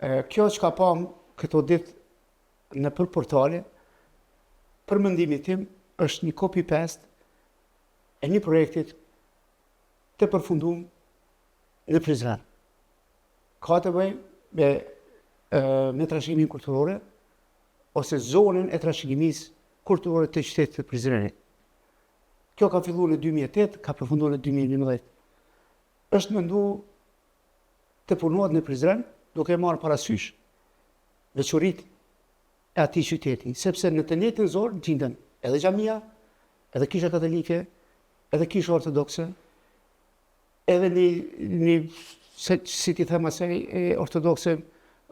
Kjo që ka pam këto ditë në për portale, për mendimin tim, është një copy-paste e një projektit të përfunduar në Prizren. Ka të bëjë me trashëgiminë kulturore ose zonën e trashëgimisë kulturore të qytetit të Prizrenit. Kjo ka filluar në 2008, ka përfunduar në 2011. Është menduar të punohet në Prizren, duke marrë parasysh veçoritë e atij qyteti, sepse në të njëjtën zonë gjenden edhe xhamia, edhe kisha katolike, edhe kisha ortodokse, edhe një si ti them asaj ortodokse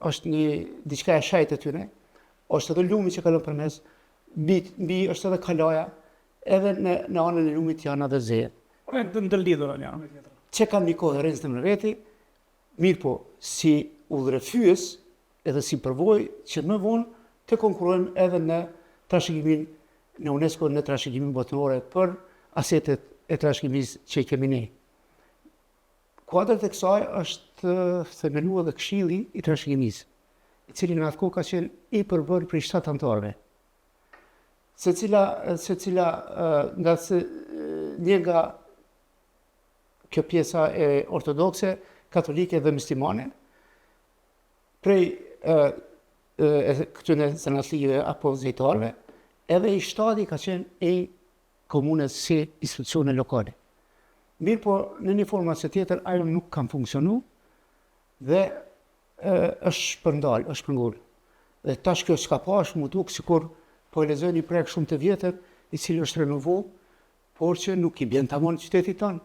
është një diçka e shajtë aty ne, është edhe lumi që kalon përmes, mbi është edhe kalaja, edhe në anën e lumit janë edhe zeje. Të ndërlidhura janë. Që kanë një koherencë në veti, mirë po, si udhërefyes edhe si përvojë që më vonë të konkurrojmë edhe në trashëgimin në UNESCO në trashëgimin botërore për asetet e trashëgimisë që i kemi ne. Kuadrat e kësaj është themeluar edhe Këshilli i trashëgimisë, i cili në atë kohë ka qenë i përbërë prej 7 anëtarëve. Secila nga kjo pjesa e ortodokse, katolike dhe muslimane, prej këtyre zanatlive apo zejtarëve, edhe i shtati ka qenë i komunës si institucione lokale. Mirë po, në një formë ose tjetër, ajo nuk kanë funksionu dhe është shpërndal, është shpërngul. Dhe tash kjo s'ka pa, është më duk sikur po e lexoj një projekt shumë të vjetër, i cili është renovu, por që nuk i bjen tamam qytetit tonë.